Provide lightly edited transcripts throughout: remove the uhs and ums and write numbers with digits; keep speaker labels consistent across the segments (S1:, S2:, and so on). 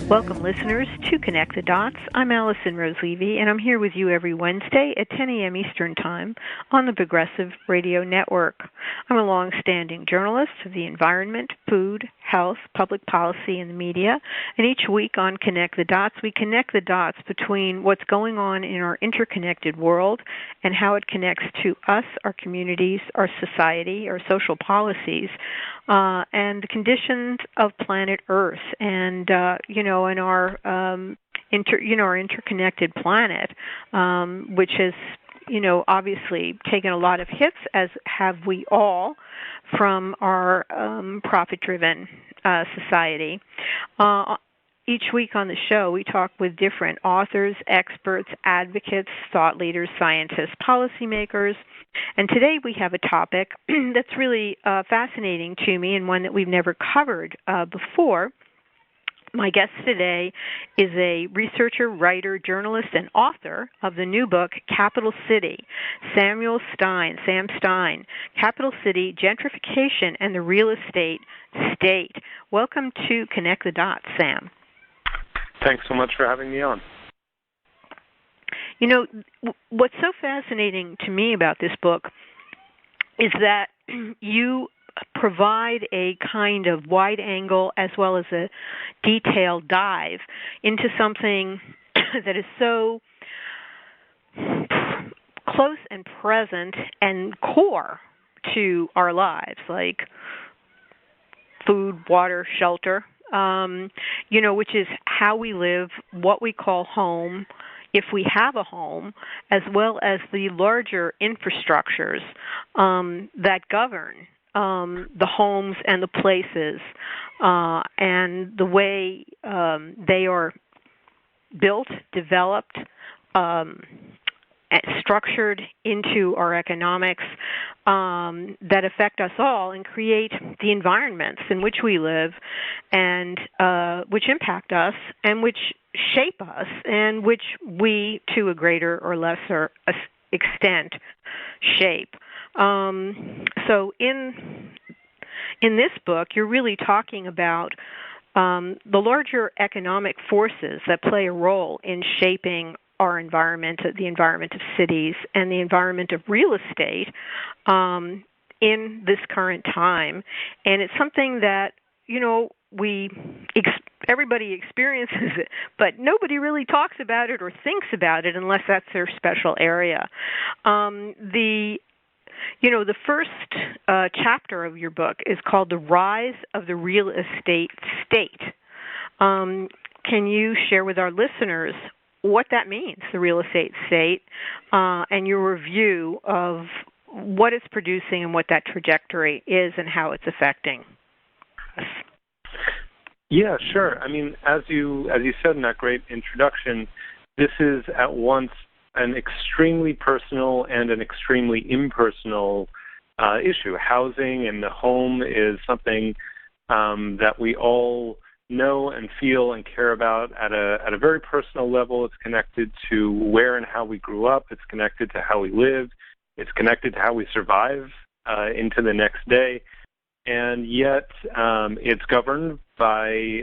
S1: Welcome, listeners, to Connect the Dots. I'm Alison Rose Levy, and I'm here with you every Wednesday at 10 a.m. Eastern Time on the Progressive Radio Network. I'm a long-standing journalist of the environment, food, health, public policy, and the media, and each week on Connect the Dots, we connect the dots between what's going on in our interconnected world and how it connects to us, our communities, our society, our social policies, and the conditions of planet Earth, and in our our interconnected planet, which has obviously taken a lot of hits, as have we all, from our profit-driven society. Each week on the show, we talk with different authors, experts, advocates, thought leaders, scientists, policymakers. And today we have a topic that's really fascinating to me and one that we've never covered before. My guest today is a researcher, writer, journalist, and author of the new book, Capital City, Sam Stein, Capital City, Gentrification, and the Real Estate State. Welcome to Connect the Dots, Sam.
S2: Thanks so much for having me on.
S1: What's so fascinating to me about this book is that you provide a kind of wide angle as well as a detailed dive into something that is so close and present and core to our lives, like food, water, shelter, which is how we live, what we call home, if we have a home, as well as the larger infrastructures that govern the homes and the places and the way they are built, developed, structured into our economics that affect us all and create the environments in which we live and which impact us and which shape us and which we, to a greater or lesser extent, shape. So in this book, you're really talking about the larger economic forces that play a role in shaping our environment, the environment of cities, and the environment of real estate in this current time. And it's something that, everybody experiences it, but nobody really talks about it or thinks about it unless that's their special area. The first chapter of your book is called The Rise of the Real Estate State. Can you share with our listeners what that means, the real estate state, and your review of what it's producing and what that trajectory is and how it's affecting us?
S2: Yeah, sure. I mean, as you said in that great introduction, this is at once an extremely personal and an extremely impersonal issue. Housing and the home is something that we all know and feel and care about at a very personal level. It's connected to where and how we grew up. It's connected to how we live. It's connected to how we survive into the next day. And yet it's governed by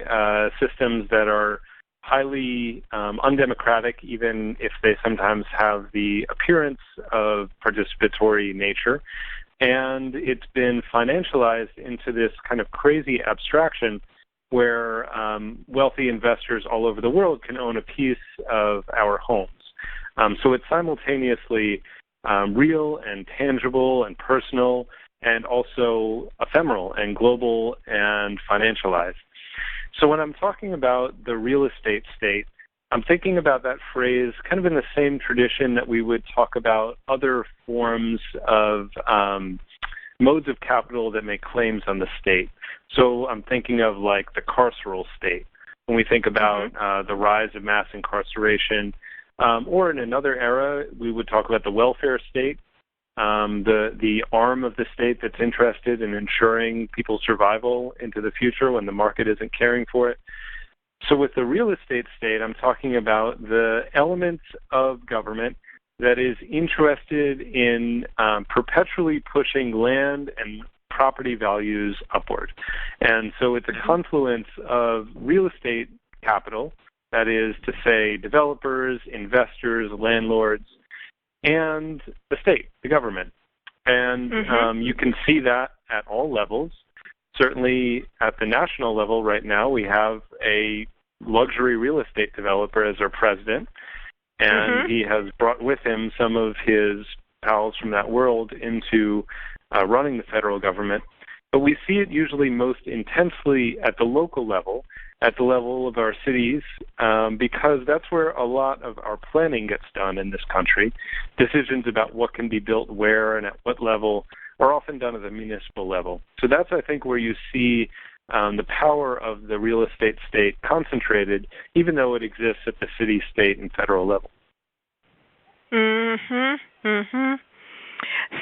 S2: systems that are highly undemocratic, even if they sometimes have the appearance of participatory nature. And it's been financialized into this kind of crazy abstraction where wealthy investors all over the world can own a piece of our homes. So it's simultaneously real and tangible and personal and also ephemeral and global and financialized. So when I'm talking about the real estate state, I'm thinking about that phrase kind of in the same tradition that we would talk about other forms of modes of capital that make claims on the state. So I'm thinking of like the carceral state when we think about the rise of mass incarceration, or in another era, we would talk about the welfare state, the arm of the state that's interested in ensuring people's survival into the future when the market isn't caring for it. So with the real estate state, I'm talking about the elements of government that is interested in perpetually pushing land and property values upward. And so it's a confluence of real estate capital, that is to say developers, investors, landlords, and the state, the government. And you can see that at all levels. Certainly at the national level right now, we have a luxury real estate developer as our president, and he has brought with him some of his pals from that world into running the federal government. But we see it usually most intensely at the local level, at the level of our cities, because that's where a lot of our planning gets done in this country. Decisions about what can be built where and at what level are often done at the municipal level. So that's, I think, where you see the power of the real estate state concentrated, even though it exists at the city, state, and federal level.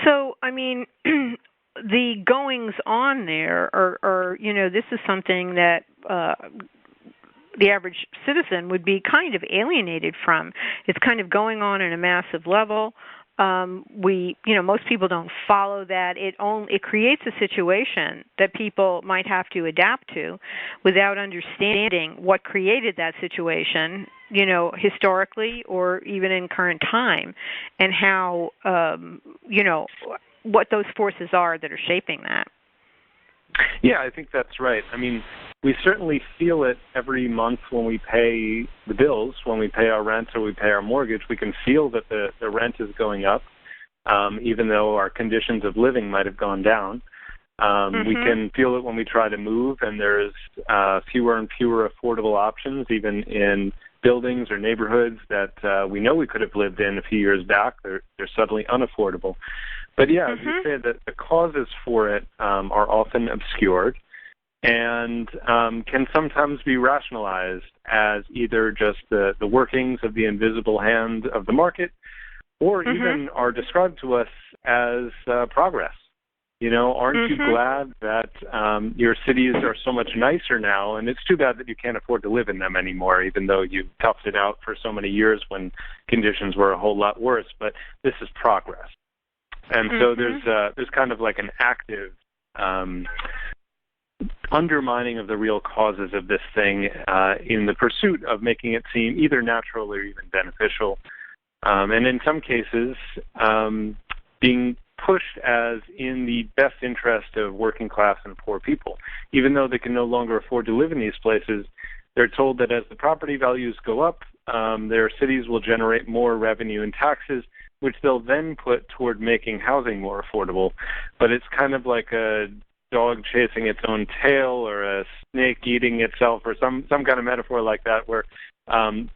S1: So, I mean, the goings on there are, this is something that the average citizen would be kind of alienated from. It's kind of going on a massive level. Most people don't follow that. It creates a situation that people might have to adapt to without understanding what created that situation, historically or even in current time, and how, what those forces are that are shaping that.
S2: Yeah, I think that's right. I mean, we certainly feel it every month when we pay the bills, when we pay our rent or we pay our mortgage. We can feel that the rent is going up, even though our conditions of living might have gone down. We can feel it when we try to move, and there's fewer and fewer affordable options, even in buildings or neighborhoods that we know we could have lived in a few years back. They're suddenly unaffordable. But yeah, as you say, that the causes for it are often obscured and can sometimes be rationalized as either just the workings of the invisible hand of the market, or even are described to us as progress. Aren't you glad that your cities are so much nicer now? And it's too bad that you can't afford to live in them anymore, even though you toughed it out for so many years when conditions were a whole lot worse. But this is progress. And so there's kind of like an active undermining of the real causes of this thing in the pursuit of making it seem either natural or even beneficial. And in some cases, being pushed as in the best interest of working class and poor people. Even though they can no longer afford to live in these places, they're told that as the property values go up, their cities will generate more revenue and taxes, which they'll then put toward making housing more affordable. But it's kind of like a dog chasing its own tail or a snake eating itself, or some kind of metaphor like that, where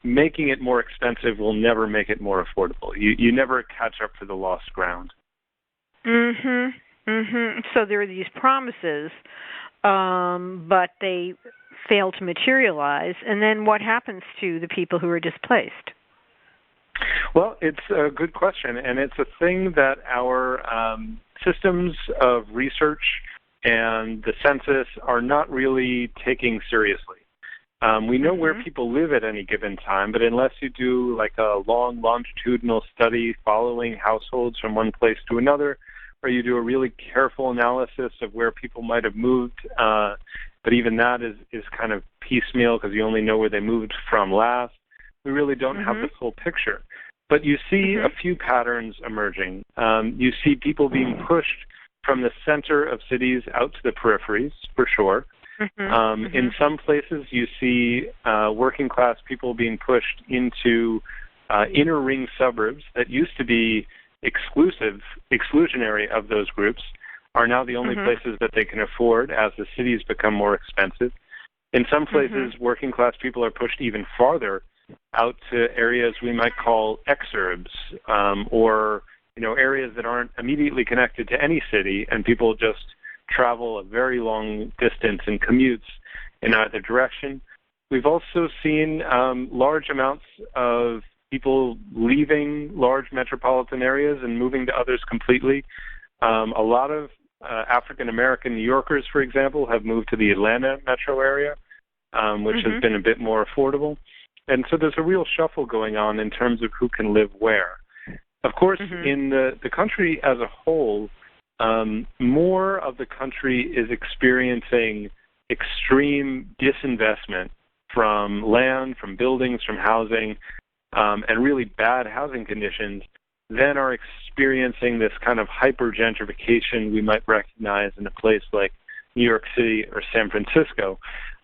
S2: making it more expensive will never make it more affordable. You never catch up to the lost ground.
S1: So there are these promises, but they fail to materialize. And then what happens to the people who are displaced?
S2: Well, it's a good question, and it's a thing that our systems of research and the census are not really taking seriously. We know where people live at any given time, but unless you do like a long longitudinal study following households from one place to another, or you do a really careful analysis of where people might have moved, but even that is kind of piecemeal because you only know where they moved from last. We really don't have the full picture. But you see a few patterns emerging. You see people being pushed from the center of cities out to the peripheries, for sure. In some places, you see working class people being pushed into inner ring suburbs that used to be exclusionary of those groups, are now the only places that they can afford as the cities become more expensive. In some places, working class people are pushed even farther out to areas we might call exurbs, or areas that aren't immediately connected to any city, and people just travel a very long distance and commutes in either direction. We've also seen large amounts of people leaving large metropolitan areas and moving to others completely. A lot of African-American New Yorkers, for example, have moved to the Atlanta metro area. which has been a bit more affordable. And so there's a real shuffle going on in terms of who can live where. Of course, in the country as a whole, more of the country is experiencing extreme disinvestment from land, from buildings, from housing, and really bad housing conditions, than are experiencing this kind of hyper-gentrification we might recognize in a place like New York City or San Francisco.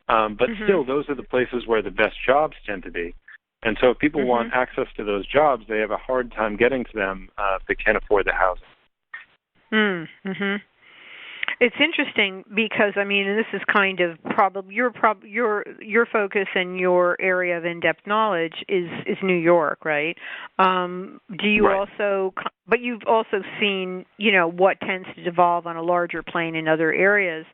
S2: But still, those are the places where the best jobs tend to be. And so if people want access to those jobs, they have a hard time getting to them if they can't afford the housing.
S1: It's interesting because, I mean, and this is kind of probably your focus and your area of in-depth knowledge is New York, right? Do you also, but you've also seen, what tends to devolve on a larger plane in other areas.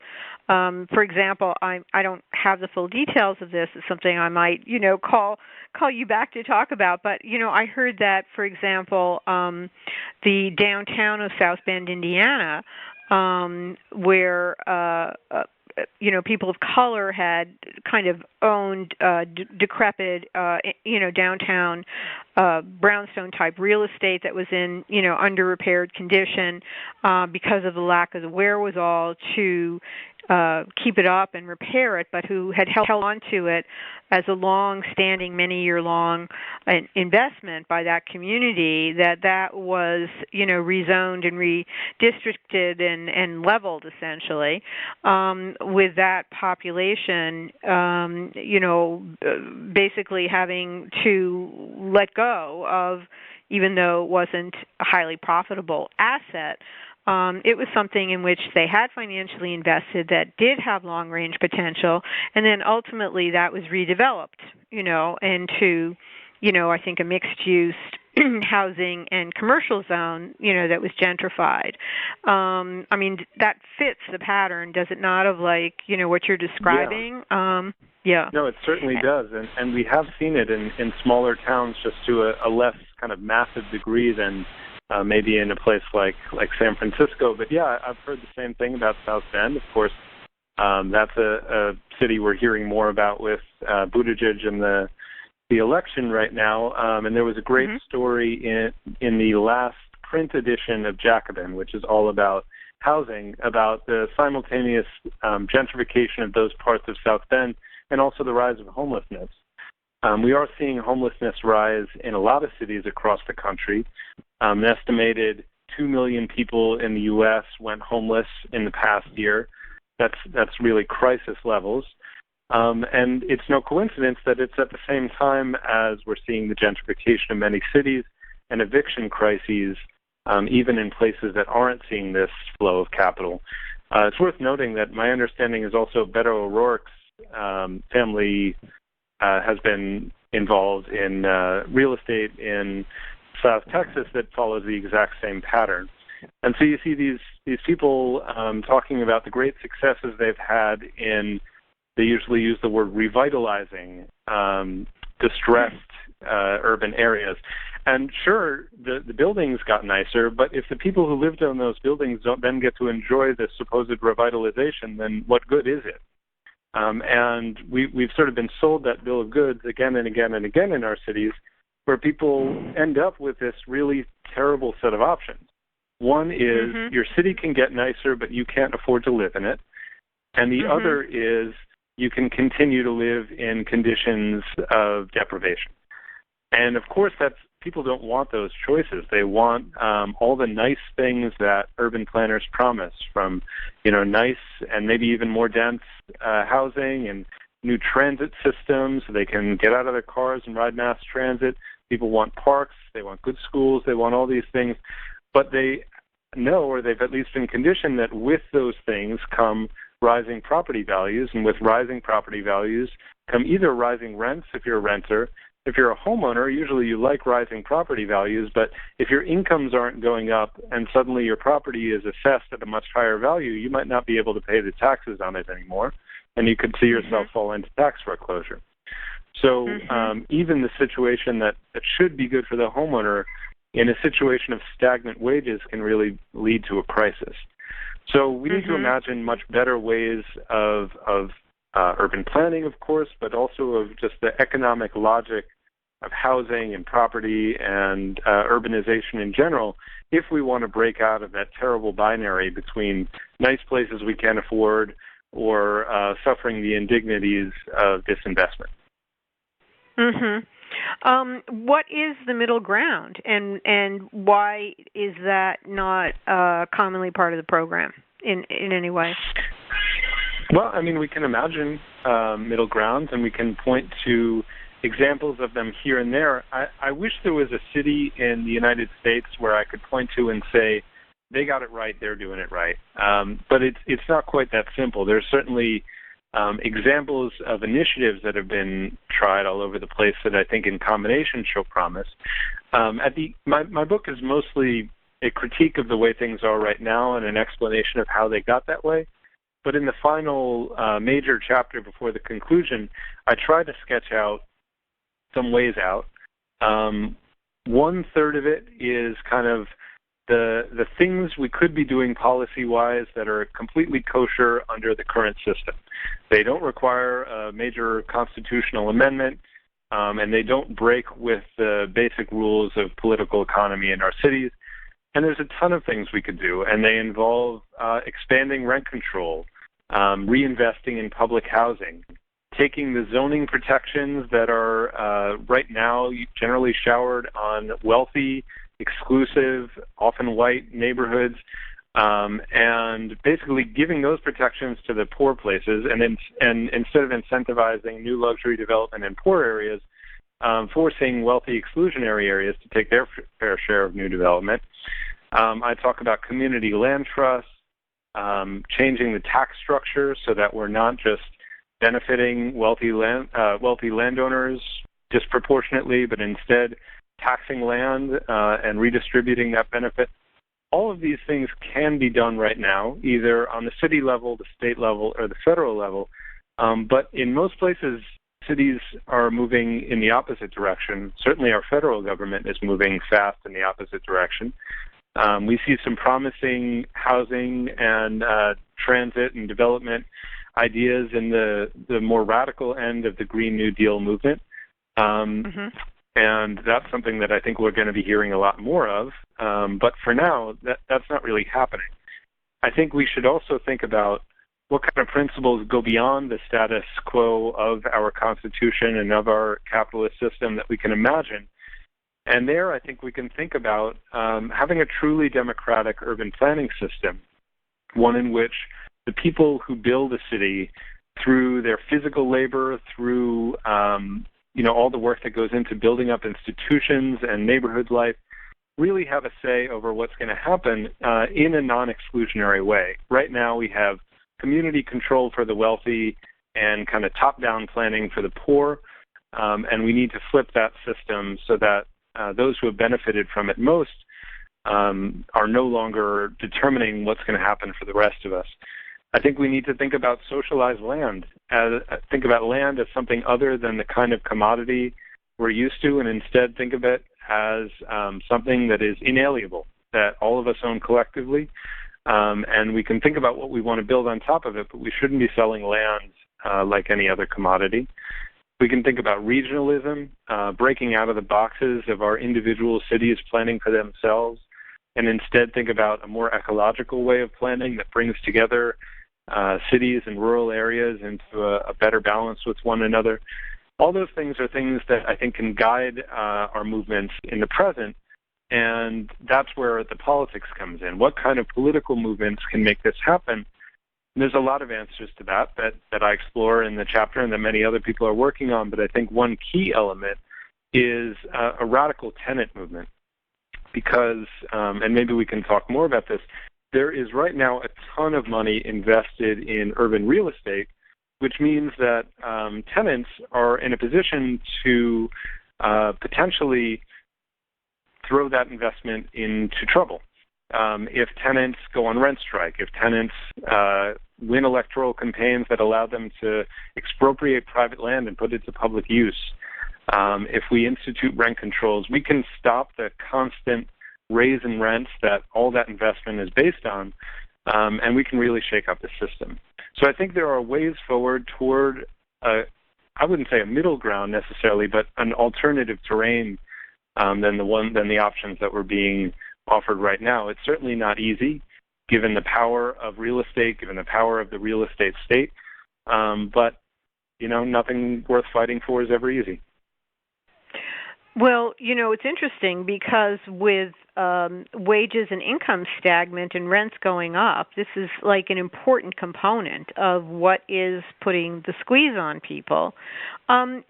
S1: For example, I don't have the full details of this. It's something I might, call you back to talk about. But, I heard that, for example, the downtown of South Bend, Indiana, where people of color had kind of owned decrepit, downtown brownstone-type real estate that was in, under-repaired condition because of the lack of the wherewithal to keep it up and repair it, but who had held on to it as a long-standing, many-year-long investment by that community, that was, rezoned and redistricted and leveled, essentially, with that population, basically having to let go of, even though it wasn't a highly profitable asset, it was something in which they had financially invested that did have long-range potential, and then ultimately that was redeveloped, into, I think a mixed-use housing and commercial zone, that was gentrified. I mean, that fits the pattern, does it not, of what you're describing? Yeah.
S2: No, it certainly does, and we have seen it in smaller towns just to a less kind of massive degree than maybe in a place like San Francisco. But yeah, I've heard the same thing about South Bend. Of course, that's a city we're hearing more about with Buttigieg and the election right now. And there was a great story in the last print edition of Jacobin, which is all about housing, about the simultaneous gentrification of those parts of South Bend and also the rise of homelessness. We are seeing homelessness rise in a lot of cities across the country. An estimated 2 million people in the U.S. went homeless in the past year. That's really crisis levels. And it's no coincidence that it's at the same time as we're seeing the gentrification of many cities and eviction crises, even in places that aren't seeing this flow of capital. It's worth noting that my understanding is also Beto O'Rourke's family has been involved in real estate in South Texas that follows the exact same pattern. And so you see these people talking about the great successes they've had in, they usually use the word revitalizing distressed urban areas. And sure, the buildings got nicer, but if the people who lived in those buildings don't then get to enjoy the supposed revitalization, then what good is it? And we've sort of been sold that bill of goods again and again and again in our cities, where people end up with this really terrible set of options. One is your city can get nicer, but you can't afford to live in it. And the other is you can continue to live in conditions of deprivation. And of course, people don't want those choices. They want all the nice things that urban planners promise, from nice and maybe even more dense housing and new transit systems so they can get out of their cars and ride mass transit. People want parks, they want good schools, they want all these things. But they know, or they've at least been conditioned, that with those things come rising property values, and with rising property values come either rising rents if you're a renter. If you're a homeowner, usually you like rising property values, but if your incomes aren't going up and suddenly your property is assessed at a much higher value, you might not be able to pay the taxes on it anymore, and you could see yourself fall into tax foreclosure. So even the situation that should be good for the homeowner, in a situation of stagnant wages, can really lead to a crisis. So we need to imagine much better ways of urban planning, of course, but also of just the economic logic of housing and property and urbanization in general, if we want to break out of that terrible binary between nice places we can't afford or suffering the indignities of disinvestment.
S1: What is the middle ground, and why is that not commonly part of the program in any way?
S2: Well, I mean, we can imagine middle grounds, and we can point to examples of them here and there. I wish there was a city in the United States where I could point to and say, they got it right, they're doing it right. But it's not quite that simple. There's certainly examples of initiatives that have been tried all over the place that I think in combination show promise. My book is mostly a critique of the way things are right now and an explanation of how they got that way. But in the final major chapter before the conclusion, I try to sketch out some ways out. 1/3 of it is kind of the things we could be doing policy-wise that are completely kosher under the current system. They don't require a major constitutional amendment, and they don't break with the basic rules of political economy in our cities. And there's a ton of things we could do, and they involve expanding rent control, reinvesting in public housing, taking the zoning protections that are right now generally showered on wealthy, exclusive, often white neighborhoods, and basically giving those protections to the poor places, and instead of incentivizing new luxury development in poor areas, forcing wealthy exclusionary areas to take their fair share of new development. I talk about community land trusts, changing the tax structure so that we're not just benefiting wealthy landowners disproportionately, but instead taxing land and redistributing that benefit. All of these things can be done right now, either on the city level, the state level, or the federal level. But in most places, cities are moving in the opposite direction. Certainly our federal government is moving fast in the opposite direction. We see some promising housing and transit and development ideas in the more radical end of the Green New Deal movement. And that's something that I think we're going to be hearing a lot more of. But for now, that's not really happening. I think we should also think about what kind of principles go beyond the status quo of our Constitution and of our capitalist system that we can imagine. And there, I think we can think about having a truly democratic urban planning system, one in which the people who build a city, through their physical labor, through all the work that goes into building up institutions and neighborhood life, really have a say over what's going to happen in a non-exclusionary way. Right now, we have community control for the wealthy and kind of top-down planning for the poor, and we need to flip that system so that those who have benefited from it most are no longer determining what's going to happen for the rest of us. I think we need to think about socialized land, think about land as something other than the kind of commodity we're used to, and instead think of it as something that is inalienable, that all of us own collectively. And we can think about what we want to build on top of it, but we shouldn't be selling land like any other commodity. We can think about regionalism, breaking out of the boxes of our individual cities planning for themselves, and instead think about a more ecological way of planning that brings together cities and rural areas into a better balance with one another. All those things are things that I think can guide our movements in the present, and that's where the politics comes in. What kind of political movements can make this happen? And there's a lot of answers to that I explore in the chapter and that many other people are working on, but I think one key element is a radical tenant movement. Because, and maybe we can talk more about this, there is right now a ton of money invested in urban real estate, which means that tenants are in a position to potentially throw that investment into trouble. If tenants go on rent strike, if tenants win electoral campaigns that allow them to expropriate private land and put it to public use, if we institute rent controls, we can stop the constant raise in rents that all that investment is based on, and we can really shake up the system. So I think there are ways forward toward, I wouldn't say a middle ground necessarily, but an alternative terrain than the options that were being offered right now. It's certainly not easy, given the power of real estate, given the power of the real estate state. But nothing worth fighting for is ever easy.
S1: Well, it's interesting because with wages and income stagnant and rents going up, this is like an important component of what is putting the squeeze on people. I'm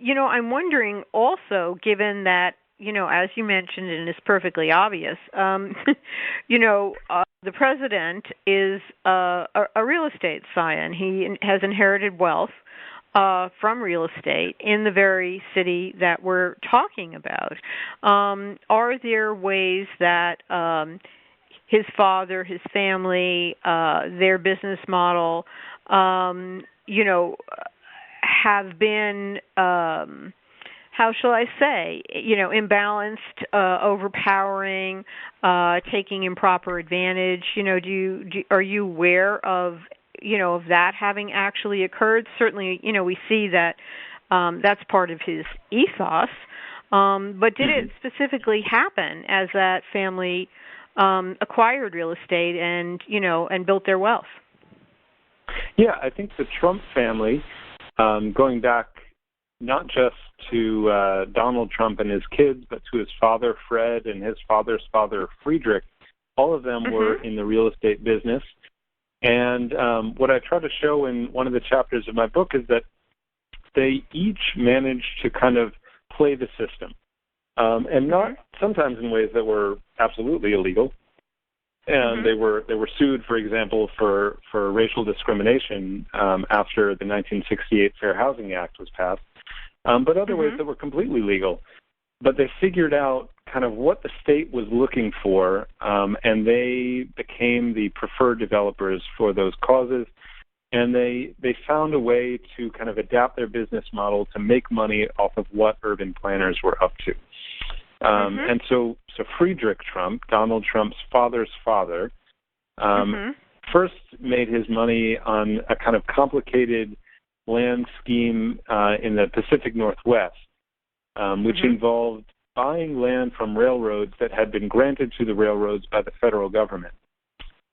S1: wondering also, given that, as you mentioned, and it's perfectly obvious, the president is a real estate scion. He has inherited wealth from real estate in the very city that we're talking about. Are there ways that his father, his family, their business model, have been, how shall I say, imbalanced, overpowering, taking improper advantage? Are you aware of of that having actually occurred? Certainly, we see that that's part of his ethos. But did it specifically happen as that family acquired real estate and built their wealth?
S2: Yeah, I think the Trump family, going back not just to Donald Trump and his kids, but to his father, Fred, and his father's father, Friedrich, all of them were in the real estate business. And what I try to show in one of the chapters of my book is that they each managed to kind of play the system, and not sometimes in ways that were absolutely illegal. And they were sued, for example, for racial discrimination after the 1968 Fair Housing Act was passed, but other ways that were completely legal. But they figured out kind of what the state was looking for, and they became the preferred developers for those causes. And they found a way to kind of adapt their business model to make money off of what urban planners were up to. And so Friedrich Trump, Donald Trump's father's father, first made his money on a kind of complicated land scheme in the Pacific Northwest, which involved buying land from railroads that had been granted to the railroads by the federal government.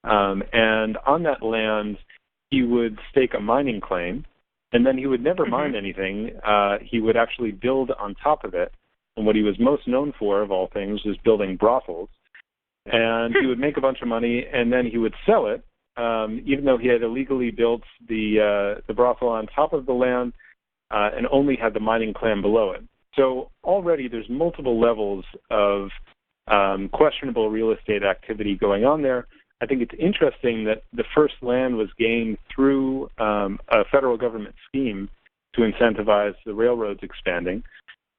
S2: And on that land, he would stake a mining claim, and then he would never mine anything. He would actually build on top of it. And what he was most known for, of all things, was building brothels. And he would make a bunch of money, and then he would sell it, even though he had illegally built the brothel on top of the land and only had the mining claim below it. So already there's multiple levels of questionable real estate activity going on there. I think it's interesting that the first land was gained through a federal government scheme to incentivize the railroads expanding.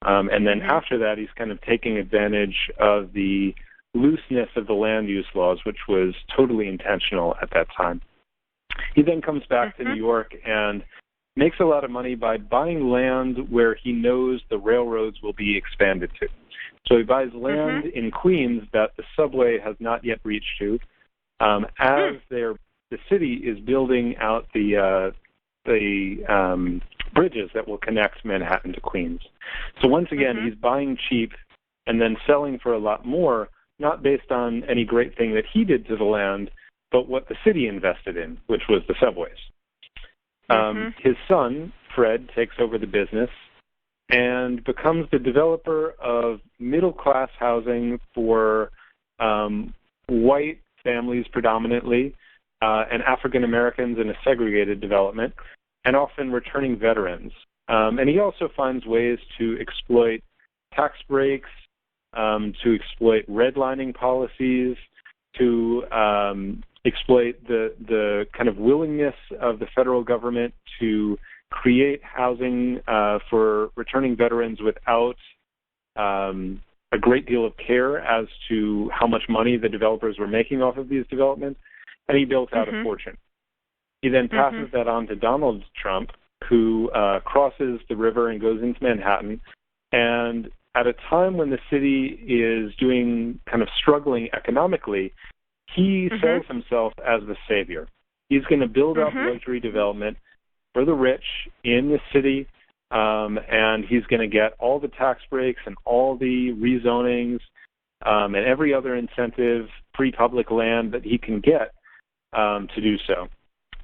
S2: And then after that, he's kind of taking advantage of the looseness of the land use laws, which was totally intentional at that time. He then comes back to New York and makes a lot of money by buying land where he knows the railroads will be expanded to. So he buys land in Queens that the subway has not yet reached to, as the city is building out the bridges that will connect Manhattan to Queens. So once again, he's buying cheap and then selling for a lot more, not based on any great thing that he did to the land, but what the city invested in, which was the subways. His son, Fred, takes over the business and becomes the developer of middle-class housing for white families predominantly, and African Americans in a segregated development, and often returning veterans. And he also finds ways to exploit tax breaks, to exploit redlining policies, to exploit the kind of willingness of the federal government to create housing for returning veterans without a great deal of care as to how much money the developers were making off of these developments, and he built out a fortune. He then passes that on to Donald Trump, who crosses the river and goes into Manhattan. And at a time when the city is doing kind of struggling economically, he sells himself as the savior. He's going to build up luxury development for the rich in the city, and he's going to get all the tax breaks and all the rezonings and every other incentive, free public land that he can get to do so.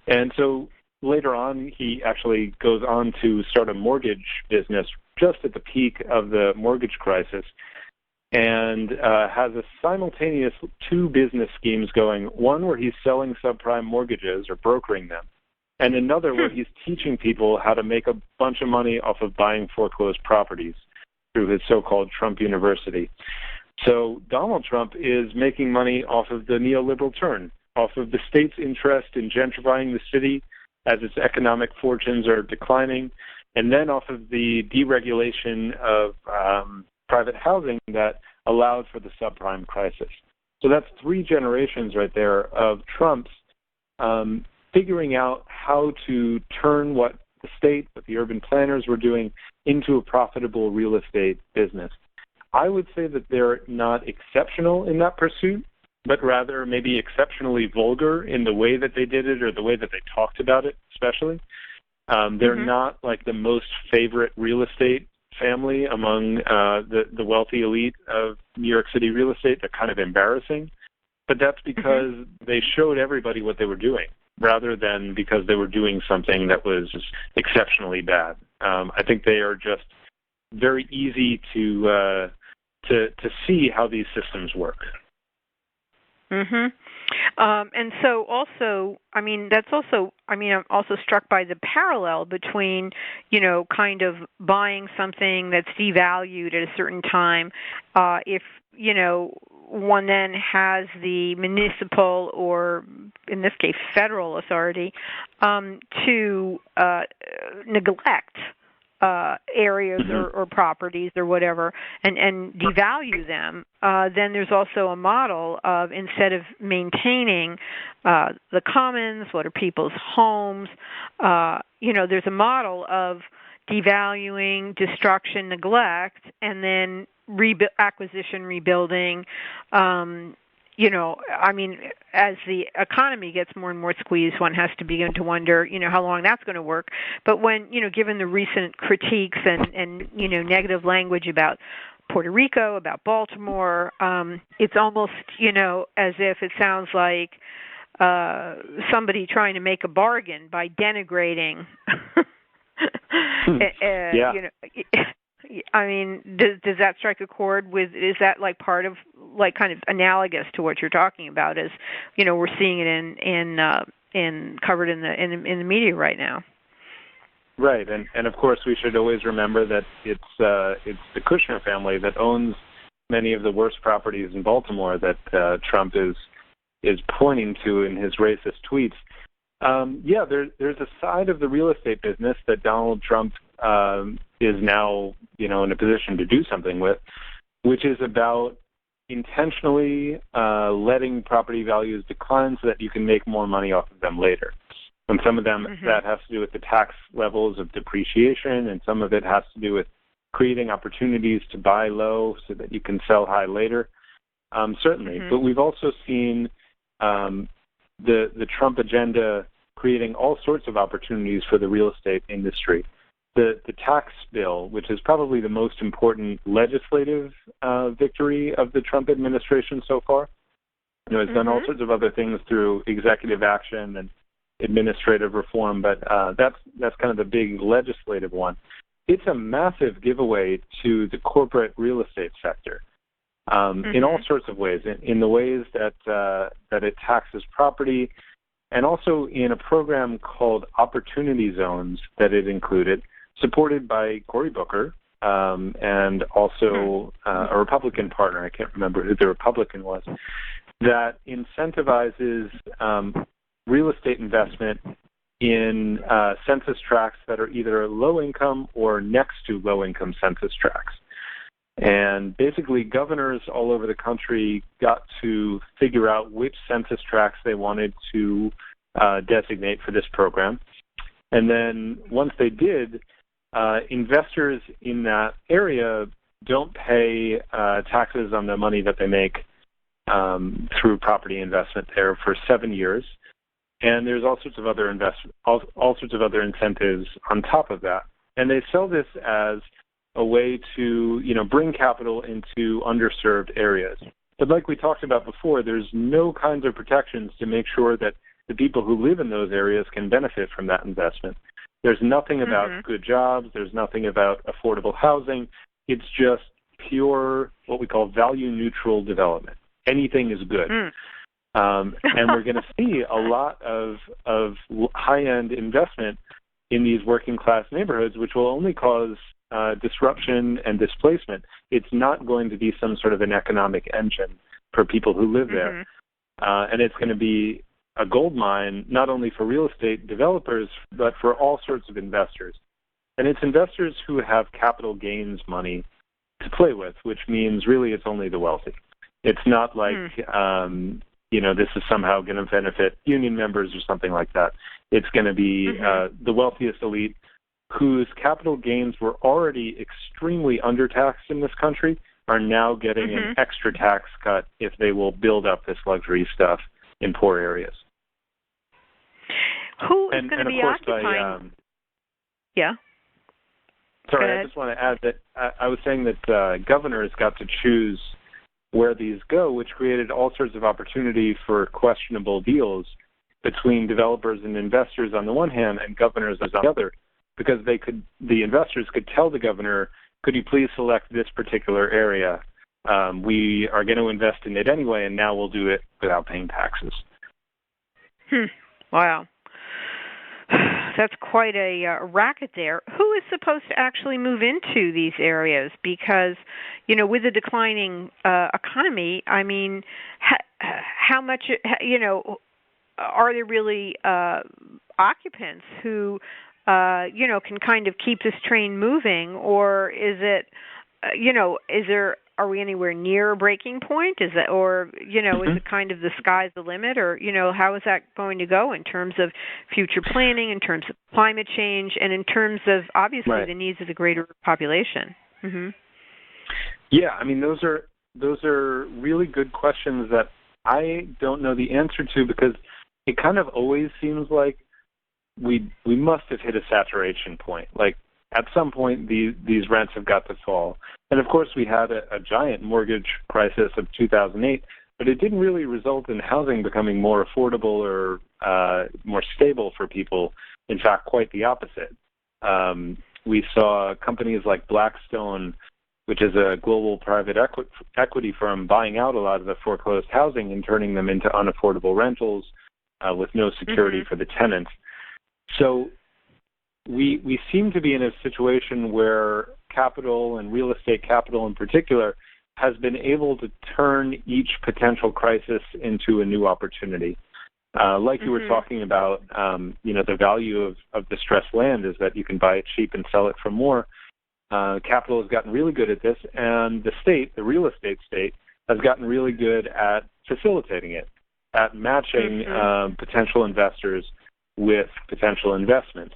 S2: And so later on, he actually goes on to start a mortgage business just at the peak of the mortgage crisis, and has a simultaneous two business schemes going, one where he's selling subprime mortgages or brokering them, and another where he's teaching people how to make a bunch of money off of buying foreclosed properties through his so-called Trump University. So Donald Trump is making money off of the neoliberal turn, off of the state's interest in gentrifying the city as its economic fortunes are declining, and then off of the deregulation of private housing that allowed for the subprime crisis. So that's three generations right there of Trump's figuring out how to turn what the state, what the urban planners were doing, into a profitable real estate business. I would say that they're not exceptional in that pursuit, but rather maybe exceptionally vulgar in the way that they did it or the way that they talked about it, especially. They're not like the most favorite real estate family among the wealthy elite of New York City real estate. They're kind of embarrassing, but that's because they showed everybody what they were doing, rather than because they were doing something that was just exceptionally bad. I think they are just very easy to see how these systems work.
S1: And so also, I'm also struck by the parallel between, kind of buying something that's devalued at a certain time. If, one then has the municipal or, in this case, federal authority to neglect areas or properties or whatever and devalue them, then there's also a model of, instead of maintaining the commons, what are people's homes, there's a model of devaluing, destruction, neglect, and then acquisition, rebuilding. As the economy gets more and more squeezed, one has to begin to wonder, how long that's going to work. But when, given the recent critiques and negative language about Puerto Rico, about Baltimore, it's almost, as if it sounds like somebody trying to make a bargain by denigrating. Does that strike a chord with? Is that like part of, like, kind of analogous to what you're talking about? As we're seeing it in covered in the media right now.
S2: Right, and of course we should always remember that it's the Kushner family that owns many of the worst properties in Baltimore that Trump is pointing to in his racist tweets. There's a side of the real estate business that Donald Trump is now, in a position to do something with, which is about intentionally letting property values decline so that you can make more money off of them later. And some of them, that has to do with the tax levels of depreciation, and some of it has to do with creating opportunities to buy low so that you can sell high later. Certainly. But we've also seen the Trump agenda creating all sorts of opportunities for the real estate industry. The tax bill, which is probably the most important legislative victory of the Trump administration so far, has done all sorts of other things through executive action and administrative reform, but that's kind of the big legislative one. It's a massive giveaway to the corporate real estate sector in all sorts of ways, in the ways that it taxes property, and also in a program called Opportunity Zones that it included, supported by Cory Booker and also a Republican partner, I can't remember who the Republican was, that incentivizes real estate investment in census tracts that are either low-income or next to low-income census tracts. And basically, governors all over the country got to figure out which census tracts they wanted to designate for this program. And then once they did, investors in that area don't pay taxes on the money that they make through property investment there for 7 years. and there's all sorts of other all sorts of other incentives on top of that. And they sell this as a way to, bring capital into underserved areas. But like we talked about before, there's no kinds of protections to make sure that the people who live in those areas can benefit from that investment. There's nothing about good jobs. There's nothing about affordable housing. It's just pure, what we call value-neutral development. Anything is good. And we're going to see a lot of high-end investment in these working-class neighborhoods, which will only cause disruption and displacement. It's not going to be some sort of an economic engine for people who live there. And it's going to be a gold mine, not only for real estate developers, but for all sorts of investors. And it's investors who have capital gains money to play with, which means really it's only the wealthy. It's not like, this is somehow going to benefit union members or something like that. It's going to be the wealthiest elite whose capital gains were already extremely undertaxed in this country are now getting an extra tax cut if they will build up this luxury stuff in poor areas.
S1: Who is going to be occupying?
S2: Sorry, I just want to add that I was saying that governors got to choose where these go, which created all sorts of opportunity for questionable deals between developers and investors on the one hand and governors on the other, because the investors could tell the governor, could you please select this particular area? We are going to invest in it anyway, and now we'll do it without paying taxes.
S1: Wow. That's quite a racket there. Who is supposed to actually move into these areas? Because, with the declining economy, I mean, how much, are there really occupants who, can kind of keep this train moving? Or is it, are we anywhere near a breaking point? Is it, or, is it kind of the sky's the limit? Or, how is that going to go in terms of future planning, in terms of climate change, and in terms of, obviously, the needs of the greater population?
S2: Yeah, I mean, those are really good questions that I don't know the answer to, because it kind of always seems like we must have hit a saturation point. Like, at some point, these rents have got to fall. And, of course, we had a giant mortgage crisis of 2008, but it didn't really result in housing becoming more affordable or more stable for people. In fact, quite the opposite. We saw companies like Blackstone, which is a global private equity firm, buying out a lot of the foreclosed housing and turning them into unaffordable rentals with no security for the tenants. So we seem to be in a situation where capital, and real estate capital in particular, has been able to turn each potential crisis into a new opportunity. Like you were talking about, the value of distressed land is that you can buy it cheap and sell it for more. Capital has gotten really good at this, and the state, the real estate state, has gotten really good at facilitating it, at matching potential investors with potential investment.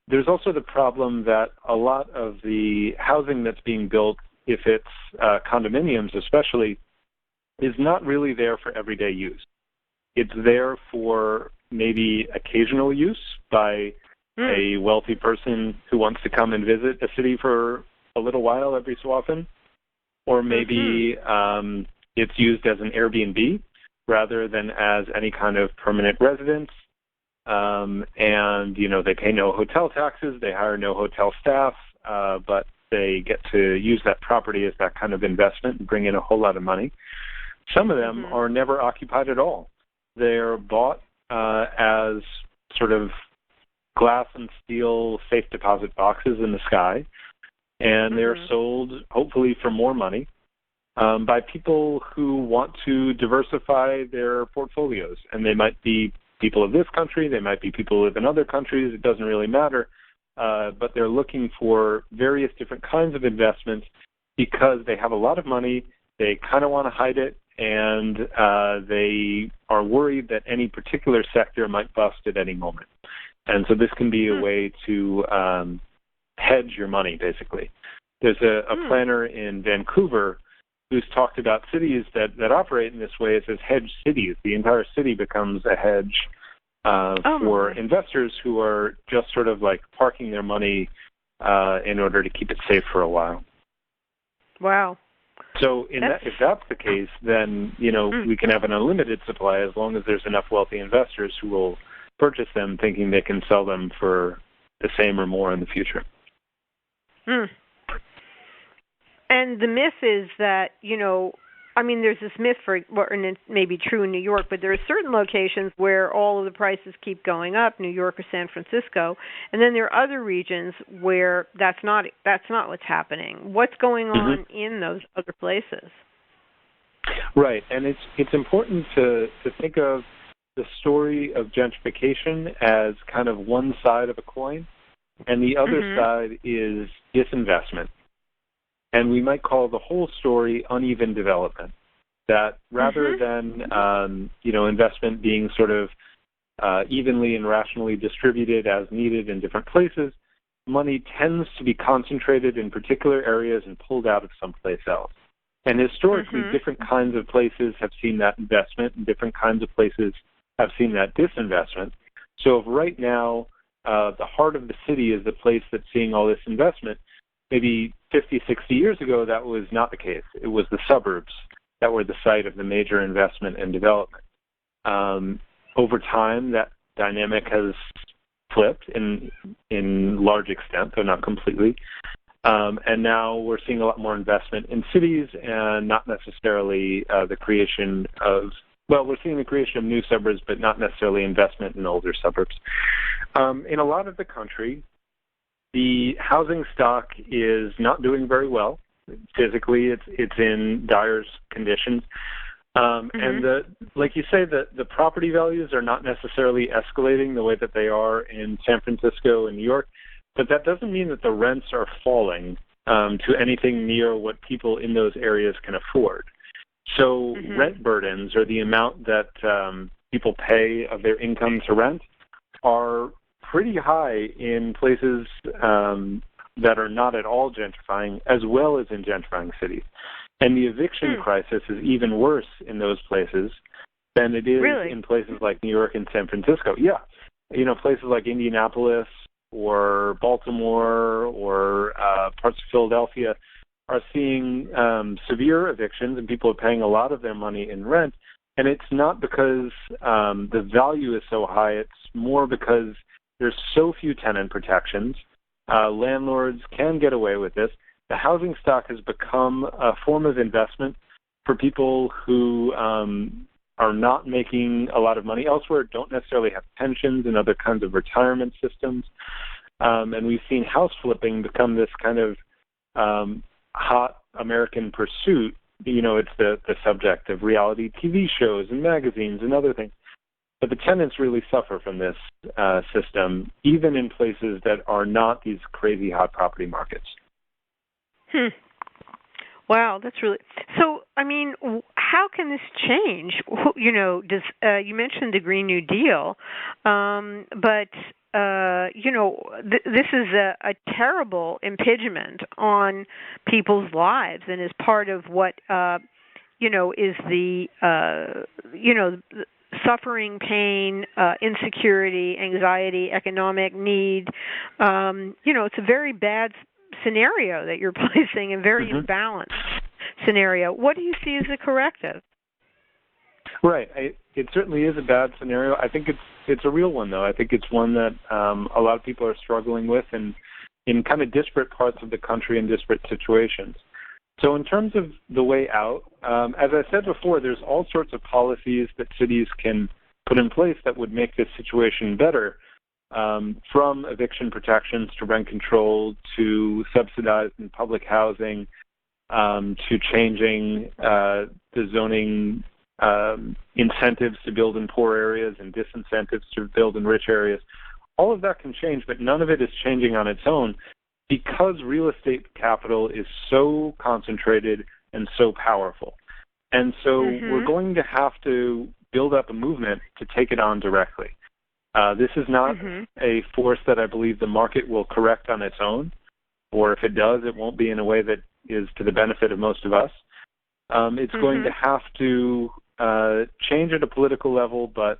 S2: There's also the problem that a lot of the housing that's being built, if it's condominiums especially, is not really there for everyday use. It's there for maybe occasional use by a wealthy person who wants to come and visit a city for a little while every so often. Or maybe it's used as an Airbnb rather than as any kind of permanent residence. And, they pay no hotel taxes, they hire no hotel staff, but they get to use that property as that kind of investment and bring in a whole lot of money. Some of them are never occupied at all. They're bought as sort of glass and steel safe deposit boxes in the sky, and they're sold, hopefully for more money, by people who want to diversify their portfolios. And they might be people of this country, they might be people who live in other countries, it doesn't really matter, but they're looking for various different kinds of investments because they have a lot of money, they kind of want to hide it, and they are worried that any particular sector might bust at any moment. And so this can be a way to hedge your money, basically. There's a planner in Vancouver who's talked about cities that operate in this way as hedge cities. The entire city becomes a hedge for investors who are just sort of like parking their money in order to keep it safe for a while.
S1: Wow.
S2: So if that's the case, then, we can have an unlimited supply as long as there's enough wealthy investors who will purchase them thinking they can sell them for the same or more in the future.
S1: And the myth is that, there's this myth and it may be true in New York, but there are certain locations where all of the prices keep going up, New York or San Francisco, and then there are other regions where that's not what's happening. What's going on in those other places?
S2: Right, and it's important to think of the story of gentrification as kind of one side of a coin, and the other side is disinvestment. And we might call the whole story uneven development. That rather than investment being sort of evenly and rationally distributed as needed in different places, money tends to be concentrated in particular areas and pulled out of someplace else. And historically, different kinds of places have seen that investment, and different kinds of places have seen that disinvestment. So if right now the heart of the city is the place that's seeing all this investment, maybe 50, 60 years ago, that was not the case. It was the suburbs that were the site of the major investment and development. Over time, that dynamic has flipped in large extent, though not completely. And now we're seeing a lot more investment in cities and not necessarily the creation of, we're seeing the creation of new suburbs, but not necessarily investment in older suburbs. In a lot of the country, the housing stock is not doing very well. Physically, it's in dire conditions. And like you say, the property values are not necessarily escalating the way that they are in San Francisco and New York, but that doesn't mean that the rents are falling to anything near what people in those areas can afford. So rent burdens, or the amount that people pay of their income to rent, are pretty high in places that are not at all gentrifying, as well as in gentrifying cities. And the eviction crisis is even worse in those places than it is in places like New York and San Francisco. Yeah. Places like Indianapolis or Baltimore or parts of Philadelphia are seeing severe evictions, and people are paying a lot of their money in rent. And it's not because the value is so high. It's more because there's so few tenant protections. Landlords can get away with this. The housing stock has become a form of investment for people who are not making a lot of money elsewhere, don't necessarily have pensions and other kinds of retirement systems. And we've seen house flipping become this kind of hot American pursuit. It's the subject of reality TV shows and magazines and other things. But the tenants really suffer from this system, even in places that are not these crazy hot property markets.
S1: Wow, that's really... So, how can this change? You mentioned the Green New Deal, but, this is a terrible impingement on people's lives, and is part of what, is the, suffering, pain, insecurity, anxiety, economic need. It's a very bad scenario that you're placing, a very imbalanced scenario. What do you see as a corrective?
S2: Right. It certainly is a bad scenario. I think it's a real one, though. I think it's one that a lot of people are struggling with in kind of disparate parts of the country and disparate situations. So in terms of the way out, as I said before, there's all sorts of policies that cities can put in place that would make this situation better, from eviction protections to rent control to subsidized and public housing, to changing the zoning incentives to build in poor areas and disincentives to build in rich areas. All of that can change, but none of it is changing on its own, because real estate capital is so concentrated and so powerful. And so we're going to have to build up a movement to take it on directly. This is not a force that I believe the market will correct on its own, or if it does, it won't be in a way that is to the benefit of most of us. It's going to have to change at a political level, but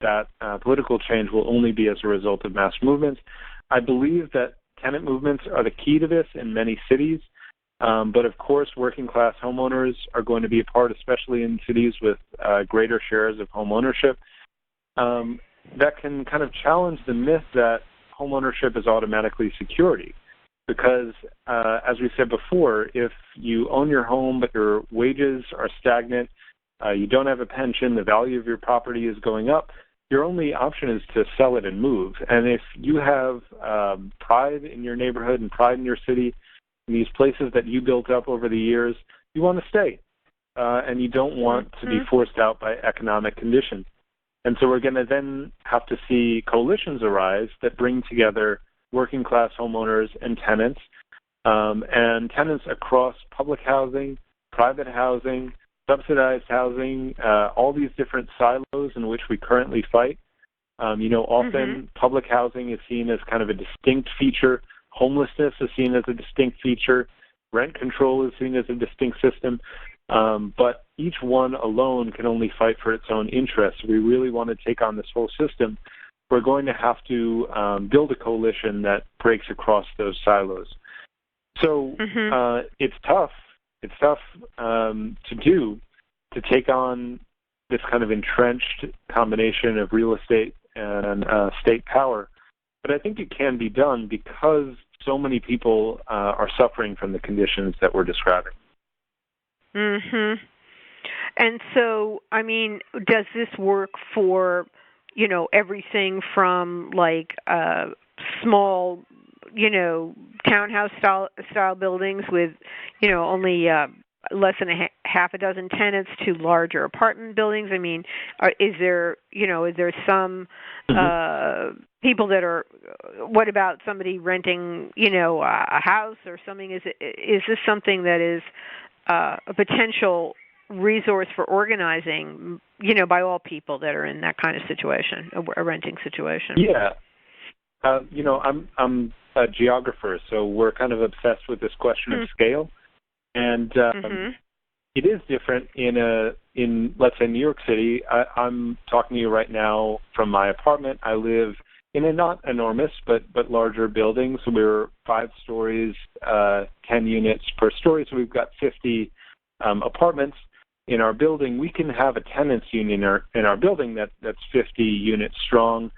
S2: that political change will only be as a result of mass movements. I believe that tenant movements are the key to this in many cities, but of course working class homeowners are going to be a part, especially in cities with greater shares of home ownership. That can kind of challenge the myth that home ownership is automatically security. Because, as we said before, if you own your home but your wages are stagnant, you don't have a pension, the value of your property is going up, your only option is to sell it and move. And if you have pride in your neighborhood and pride in your city, in these places that you built up over the years, you want to stay. And you don't want to be forced out by economic conditions. And so we're going to then have to see coalitions arise that bring together working class homeowners and tenants across public housing, private housing, subsidized housing, all these different silos in which we currently fight. Often public housing is seen as kind of a distinct feature. Homelessness is seen as a distinct feature. Rent control is seen as a distinct system. But each one alone can only fight for its own interests. We really want to take on this whole system. We're going to have to build a coalition that breaks across those silos. So it's tough. It's tough to do, to take on this kind of entrenched combination of real estate and state power. But I think it can be done because so many people are suffering from the conditions that we're describing.
S1: And so, I mean, does this work for, everything from like small, townhouse style buildings with, only less than half a dozen tenants to larger apartment buildings? I mean, is there some people that are? What about somebody renting, a house or something? Is this something that is a potential resource for organizing, by all people that are in that kind of situation, a renting situation?
S2: Yeah. I'm a geographer, so we're kind of obsessed with this question of scale. And it is different in let's say New York City. I'm talking to you right now from my apartment. I live in a not enormous but larger building. So we're 5 stories, 10 units per story. So we've got 50 apartments in our building. We can have a tenants union in our building that's 50 units strong.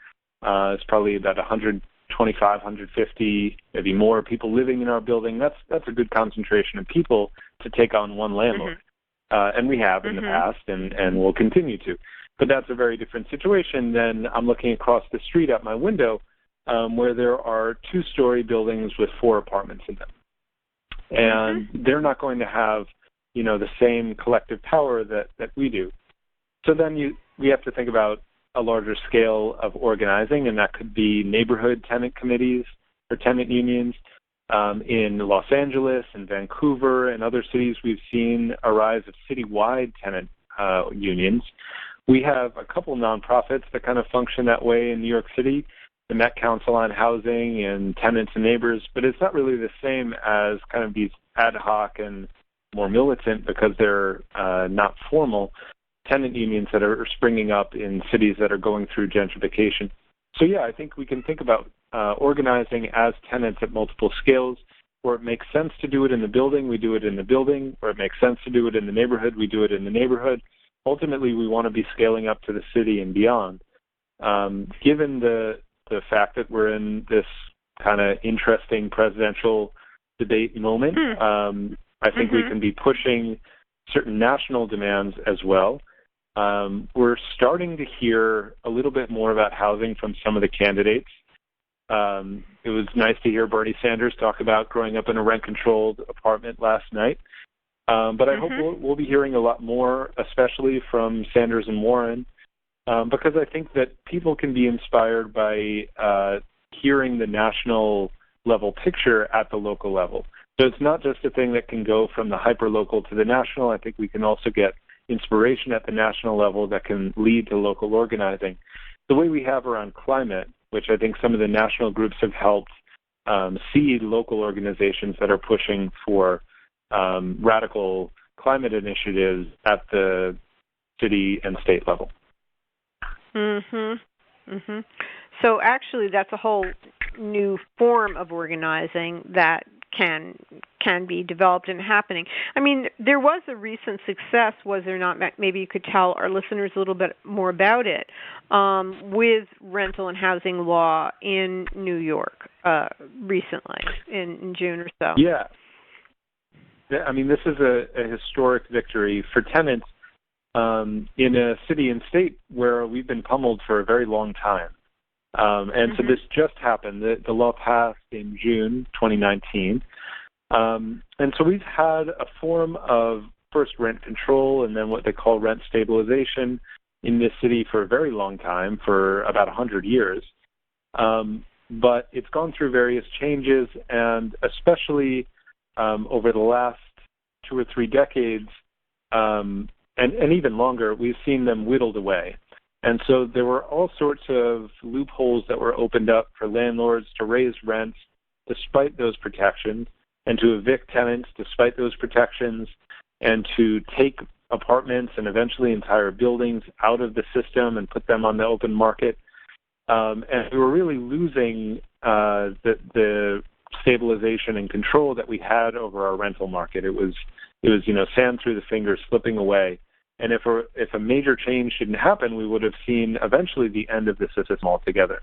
S2: It's probably about 125, 150, maybe more people living in our building. That's a good concentration of people to take on one landlord. And we have in the past and will continue to. But that's a very different situation than I'm looking across the street at my window where there are 2-story buildings with 4 apartments in them. And they're not going to have, the same collective power that we do. So then we have to think about a larger scale of organizing, and that could be neighborhood tenant committees or tenant unions. In Los Angeles and Vancouver and other cities, we've seen a rise of citywide tenant unions. We have a couple nonprofits that kind of function that way in New York City, the Met Council on Housing and Tenants and Neighbors, but it's not really the same as kind of these ad hoc and more militant, because they're not formal, tenant unions that are springing up in cities that are going through gentrification. So yeah, I think we can think about organizing as tenants at multiple scales. Where it makes sense to do it in the building, we do it in the building. Where it makes sense to do it in the neighborhood, we do it in the neighborhood. Ultimately, we want to be scaling up to the city and beyond. Given the fact that we're in this kind of interesting presidential debate moment, I think we can be pushing certain national demands as well. We're starting to hear a little bit more about housing from some of the candidates. It was nice to hear Bernie Sanders talk about growing up in a rent-controlled apartment last night. But I hope we'll be hearing a lot more, especially from Sanders and Warren, because I think that people can be inspired by hearing the national level picture at the local level. So it's not just a thing that can go from the hyper-local to the national. I think we can also get inspiration at the national level that can lead to local organizing. The way we have around climate, which I think some of the national groups have helped seed local organizations that are pushing for radical climate initiatives at the city and state level.
S1: So actually, that's a whole new form of organizing that can be developed and happening. I mean, there was a recent success, was there not? Maybe you could tell our listeners a little bit more about it, with rental and housing law in New York recently, in June or so.
S2: Yeah. I mean, this is a historic victory for tenants in a city and state where we've been pummeled for a very long time. So this just happened. The law passed in June 2019. And so we've had a form of first rent control and then what they call rent stabilization in this city for a very long time, for about 100 years. But it's gone through various changes, and especially over the last 2 or 3 decades, and even longer, we've seen them whittled away. And so there were all sorts of loopholes that were opened up for landlords to raise rents despite those protections, and to evict tenants despite those protections, and to take apartments and eventually entire buildings out of the system and put them on the open market. And we were really losing the stabilization and control that we had over our rental market. It was sand through the fingers, slipping away. And if a major change didn't happen, we would have seen eventually the end of the system altogether.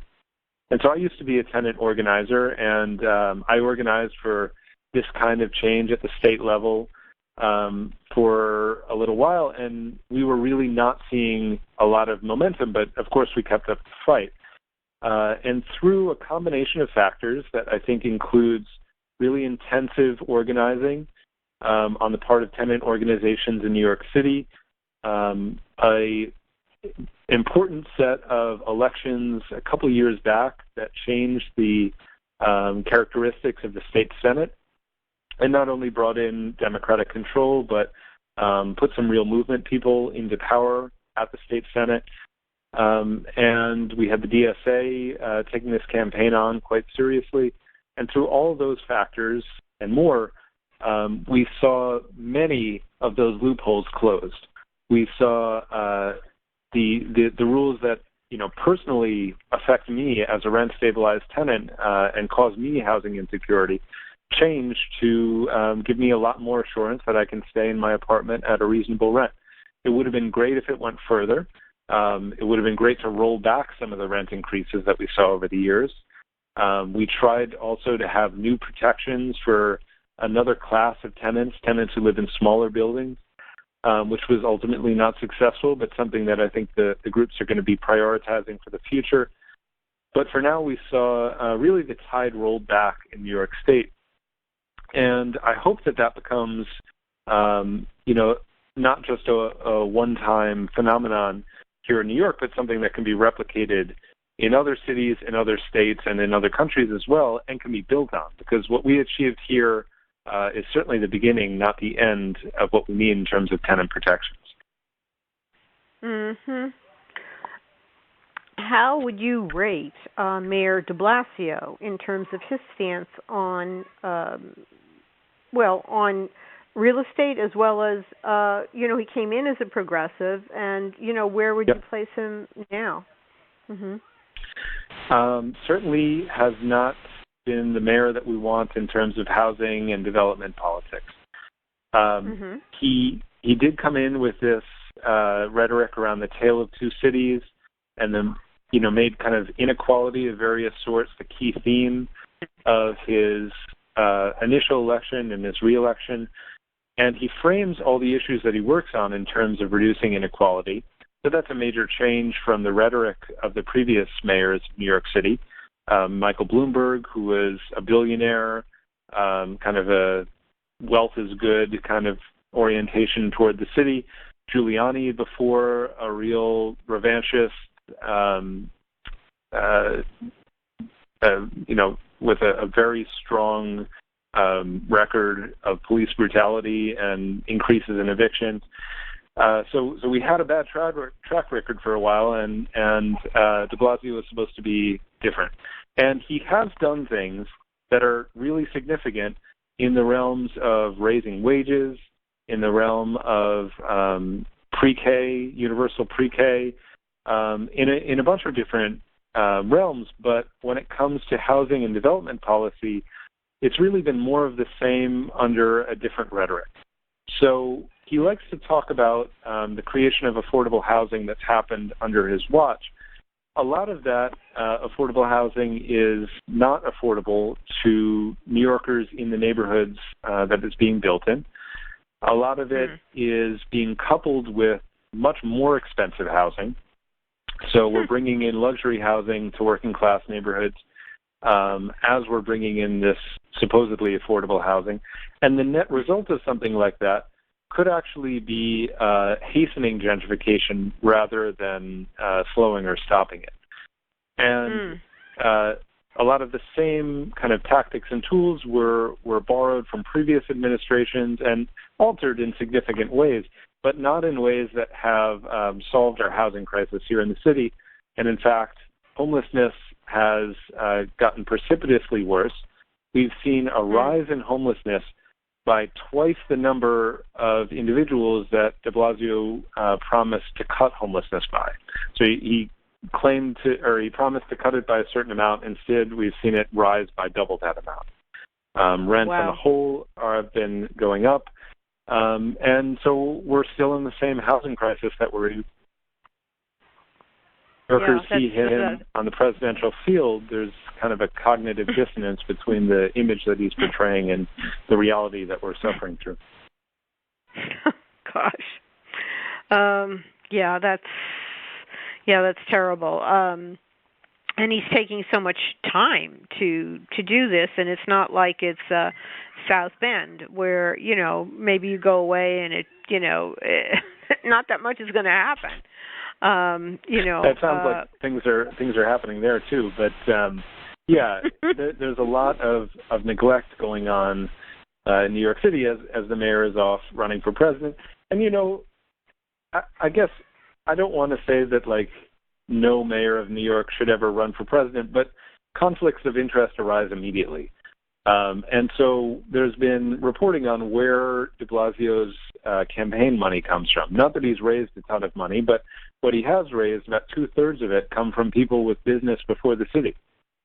S2: And so I used to be a tenant organizer, and I organized for this kind of change at the state level for a little while, and we were really not seeing a lot of momentum, but of course we kept up the fight. And through a combination of factors that I think includes really intensive organizing on the part of tenant organizations in New York City, a important set of elections a couple of years back that changed the characteristics of the state Senate, and not only brought in Democratic control, but put some real movement people into power at the state Senate. And we had the DSA taking this campaign on quite seriously. And through all of those factors and more, we saw many of those loopholes closed. We saw the rules that personally affect me as a rent-stabilized tenant and cause me housing insecurity changed to give me a lot more assurance that I can stay in my apartment at a reasonable rent. It would have been great if it went further. It would have been great to roll back some of the rent increases that we saw over the years. We tried also to have new protections for another class of tenants who live in smaller buildings, which was ultimately not successful, but something that I think the groups are going to be prioritizing for the future. But for now, we saw really the tide rolled back in New York State. And I hope that becomes, not just a one-time phenomenon here in New York, but something that can be replicated in other cities, in other states, and in other countries as well, and can be built on. Because what we achieved here is certainly the beginning, not the end of what we need in terms of tenant protections.
S1: How would you rate Mayor de Blasio in terms of his stance on, on real estate, as well as, he came in as a progressive, and, where would you place him now?
S2: Certainly has not been the mayor that we want in terms of housing and development politics. He did come in with this rhetoric around the tale of two cities, and then made kind of inequality of various sorts the key theme of his initial election and his re-election. And he frames all the issues that he works on in terms of reducing inequality. So that's a major change from the rhetoric of the previous mayors of New York City. Michael Bloomberg, who was a billionaire, kind of a wealth is good kind of orientation toward the city. Giuliani before, a real revanchist, with a very strong record of police brutality and increases in evictions. So we had a bad track record for a while, and de Blasio was supposed to be different. And he has done things that are really significant in the realms of raising wages, in the realm of pre-K, universal pre-K, in a bunch of different realms. But when it comes to housing and development policy, it's really been more of the same under a different rhetoric. So he likes to talk about the creation of affordable housing that's happened under his watch. A lot of that affordable housing is not affordable to New Yorkers in the neighborhoods that it's being built in. A lot of it is being coupled with much more expensive housing. So we're bringing in luxury housing to working class neighborhoods as we're bringing in this supposedly affordable housing. And the net result of something like that could actually be hastening gentrification rather than slowing or stopping it. And a lot of the same kind of tactics and tools were borrowed from previous administrations and altered in significant ways, but not in ways that have solved our housing crisis here in the city. And in fact, homelessness has gotten precipitously worse. We've seen a rise in homelessness by twice the number of individuals that de Blasio promised to cut homelessness by. So he promised to cut it by a certain amount. Instead, we've seen it rise by double that amount. Rents on the whole have been going up. And so we're still in the same housing crisis that we're in. Workers see him on the presidential field. There's kind of a cognitive dissonance between the image that he's portraying and the reality that we're suffering through.
S1: Gosh. That's terrible. And he's taking so much time to do this, and it's not like it's South Bend where, maybe you go away and not that much is going to happen.
S2: That sounds like things are happening there too. But there's a lot of neglect going on in New York City as the mayor is off running for president. And I guess I don't want to say that no mayor of New York should ever run for president, but conflicts of interest arise immediately. And so there's been reporting on where de Blasio's campaign money comes from. Not that he's raised a ton of money, but what he has raised, about 2/3 of it, come from people with business before the city,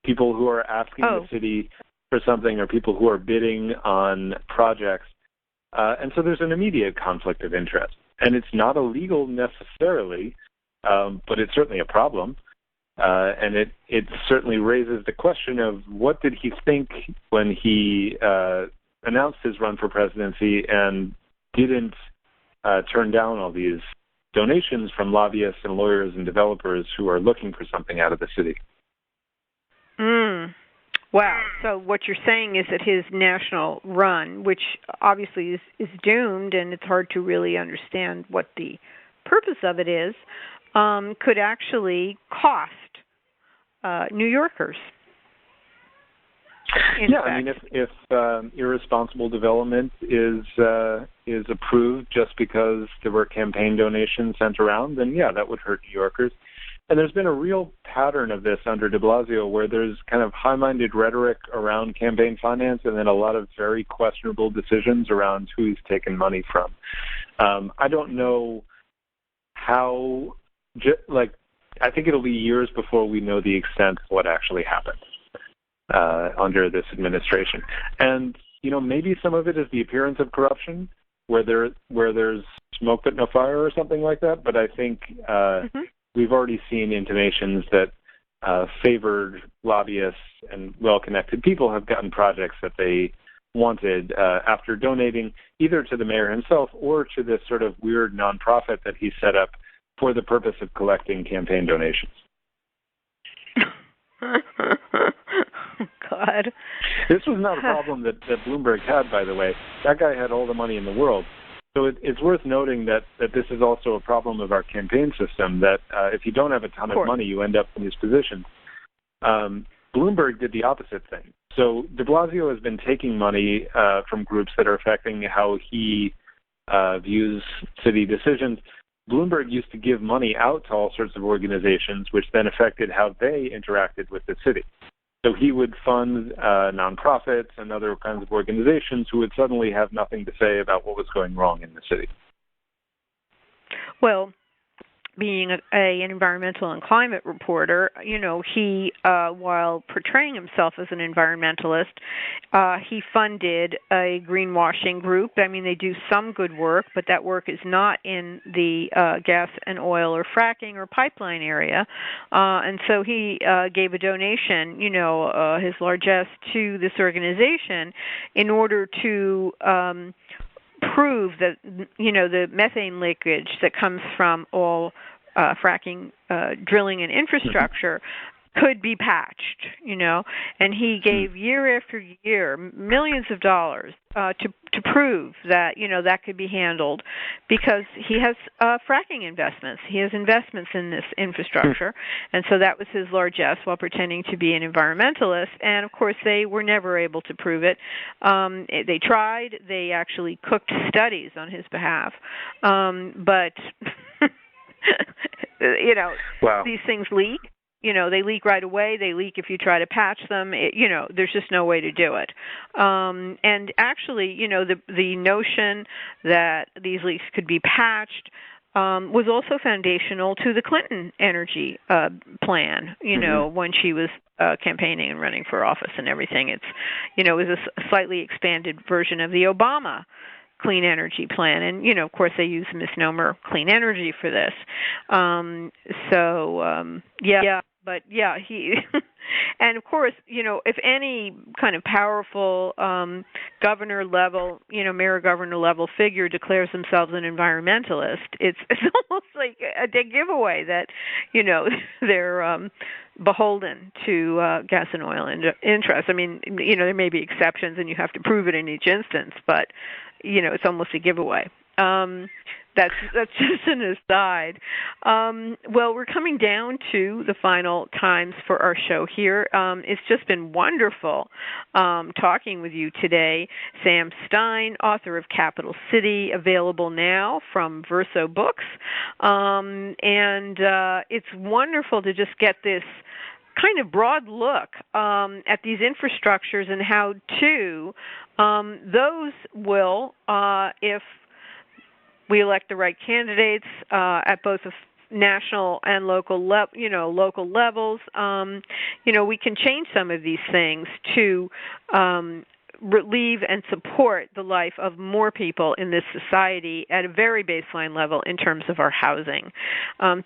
S2: people who are asking the city for something or people who are bidding on projects. And so there's an immediate conflict of interest. And it's not illegal necessarily, but it's certainly a problem. And it certainly raises the question of what did he think when he announced his run for presidency and didn't turn down all these donations from lobbyists and lawyers and developers who are looking for something out of the city.
S1: Wow. So what you're saying is that his national run, which obviously is doomed, and it's hard to really understand what the purpose of it is, could actually cost New Yorkers.
S2: If irresponsible development is approved just because there were campaign donations sent around, then that would hurt New Yorkers. And there's been a real pattern of this under de Blasio where there's kind of high-minded rhetoric around campaign finance and then a lot of very questionable decisions around who he's taken money from. I don't know how, I think it'll be years before we know the extent of what actually happened under this administration. And, maybe some of it is the appearance of corruption where there's smoke but no fire or something like that. But I think we've already seen intimations that favored lobbyists and well-connected people have gotten projects that they wanted after donating either to the mayor himself or to this sort of weird nonprofit that he set up for the purpose of collecting campaign donations.
S1: God.
S2: This was not a problem that Bloomberg had, by the way. That guy had all the money in the world. So it's worth noting that this is also a problem of our campaign system, that if you don't have a ton of money, you end up in these positions. Bloomberg did the opposite thing. So de Blasio has been taking money from groups that are affecting how he views city decisions. Bloomberg used to give money out to all sorts of organizations, which then affected how they interacted with the city. So he would fund nonprofits and other kinds of organizations who would suddenly have nothing to say about what was going wrong in the city.
S1: Well, being an environmental and climate reporter, he, while portraying himself as an environmentalist, he funded a greenwashing group. I mean, they do some good work, but that work is not in the gas and oil or fracking or pipeline area. And so he gave a donation, his largesse, to this organization in order to prove that the methane leakage that comes from all fracking, drilling, and infrastructure could be patched, and he gave year after year millions of dollars to prove that that could be handled, because he has fracking investments. He has investments in this infrastructure, and so that was his largesse while pretending to be an environmentalist. And of course, they were never able to prove it. They tried. They actually cooked studies on his behalf, but
S2: Wow.
S1: These things leak. They leak right away. They leak if you try to patch them. There's just no way to do it. And actually, the notion that these leaks could be patched was also foundational to the Clinton energy plan, when she was campaigning and running for office and everything. It was a slightly expanded version of the Obama clean energy plan, and of course they use the misnomer clean energy for this. He and of course, if any kind of powerful governor level, mayor governor level figure declares themselves an environmentalist, it's almost like a dead giveaway that they're beholden to gas and oil interests. I mean, there may be exceptions, and you have to prove it in each instance, but it's almost a giveaway. That's just an aside. Well, we're coming down to the final times for our show here. It's just been wonderful talking with you today. Sam Stein, author of Capital City, available now from Verso Books. And it's wonderful to just get this kind of broad look at these infrastructures and how, too, those will, if we elect the right candidates at both the national and local levels, we can change some of these things to relieve and support the life of more people in this society at a very baseline level in terms of our housing.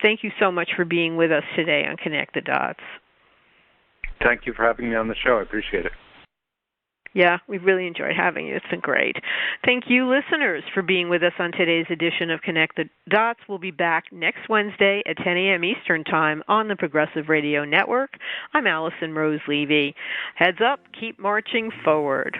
S1: Thank you so much for being with us today on Connect the Dots.
S2: Thank you for having me on the show. I appreciate it.
S1: Yeah, we've really enjoyed having you. It's been great. Thank you, listeners, for being with us on today's edition of Connect the Dots. We'll be back next Wednesday at 10 a.m. Eastern Time on the Progressive Radio Network. I'm Alison Rose Levy. Heads up, keep marching forward.